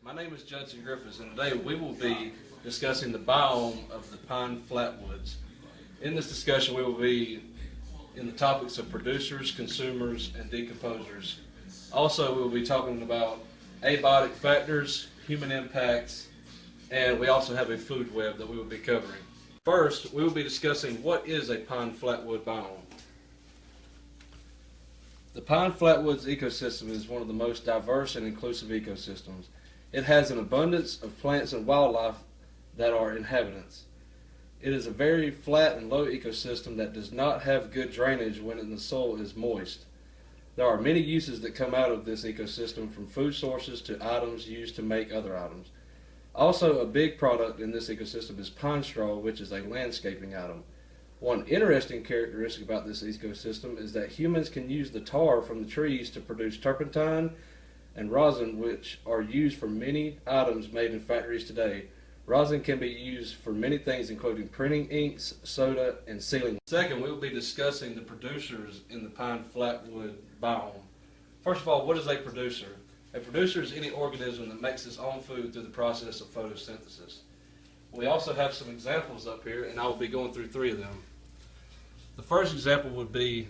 My name is Judson Griffiths, and today we will be discussing the biome of the pine flatwoods. In this discussion, we will be in the topics of producers, consumers, and decomposers. Also, we will be talking about abiotic factors, human impacts, and we also have a food web that we will be covering. First, we will be discussing what is a pine flatwood biome. The pine flatwoods ecosystem is one of the most diverse and inclusive ecosystems. It has an abundance of plants and wildlife that are inhabitants. It is a very flat and low ecosystem that does not have good drainage when the soil is moist. There are many uses that come out of this ecosystem, from food sources to items used to make other items. Also, a big product in this ecosystem is pine straw, which is a landscaping item. One interesting characteristic about this ecosystem is that humans can use the tar from the trees to produce turpentine and rosin, which are used for many items made in factories today. Rosin can be used for many things, including printing inks, soda, and sealing. Second, we will be discussing the producers in the pine flatwood biome. First of all, what is a producer? A producer is any organism that makes its own food through the process of photosynthesis. We also have some examples up here, and I will be going through three of them. The first example would be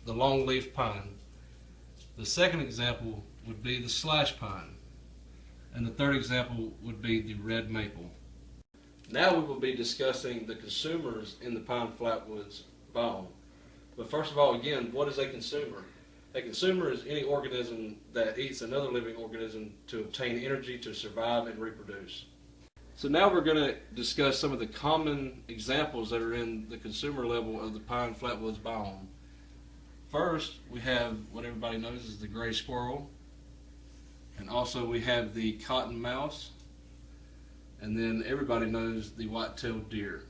the longleaf pine. The second example would be the slash pine. And the third example would be the red maple. Now we will be discussing the consumers in the pine flatwoods biome. But first of all, again, what is a consumer? A consumer is any organism that eats another living organism to obtain energy to survive and reproduce. So now we're going to discuss some of the common examples that are in the consumer level of the pine flatwoods biome. First, we have what everybody knows is the gray squirrel, and also we have the cotton mouse, and then everybody knows the white-tailed deer.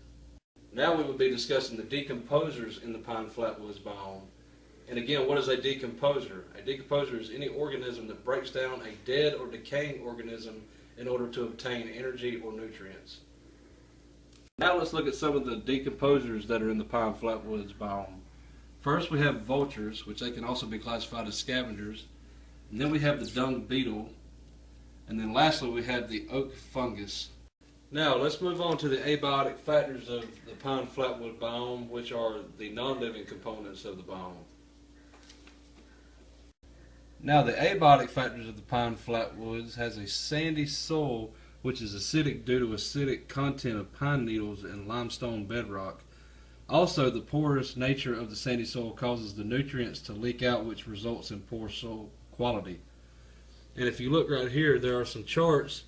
Now we will be discussing the decomposers in the pine flatwoods biome. And again, what is a decomposer? A decomposer is any organism that breaks down a dead or decaying organism in order to obtain energy or nutrients. Now let's look at some of the decomposers that are in the pine flatwoods biome. First, we have vultures, which they can also be classified as scavengers. And then we have the dung beetle. And then lastly, we have the oak fungus. Now let's move on to the abiotic factors of the pine flatwood biome, which are the non-living components of the biome. Now, the abiotic factors of the pine flatwoods has a sandy soil, which is acidic due to acidic content of pine needles and limestone bedrock. Also, the porous nature of the sandy soil causes the nutrients to leak out, which results in poor soil quality. And if you look right here, there are some charts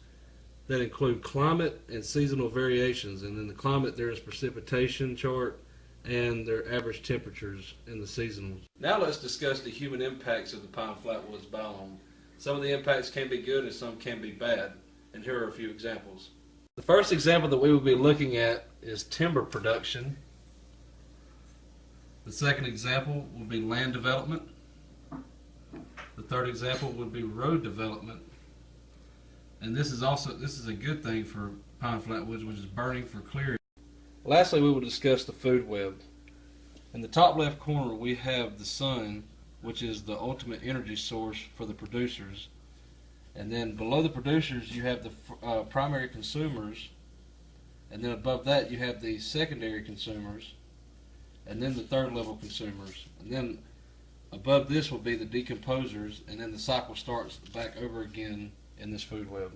that include climate and seasonal variations. And in the climate, there is precipitation chart and their average temperatures in the seasonals. Now let's discuss the human impacts of the pine flatwoods biome. Some of the impacts can be good and some can be bad, and here are a few examples. The first example that we will be looking at is timber production. The second example would be land development. The third example would be road development. And this is a good thing for pine flatwoods, which is burning for clearing. Lastly, we will discuss the food web. In the top left corner, we have the sun, which is the ultimate energy source for the producers. And then below the producers, you have the primary consumers. And then above that, you have the secondary consumers. And then the third level consumers. And then above this will be the decomposers. And then the cycle starts back over again in this food web.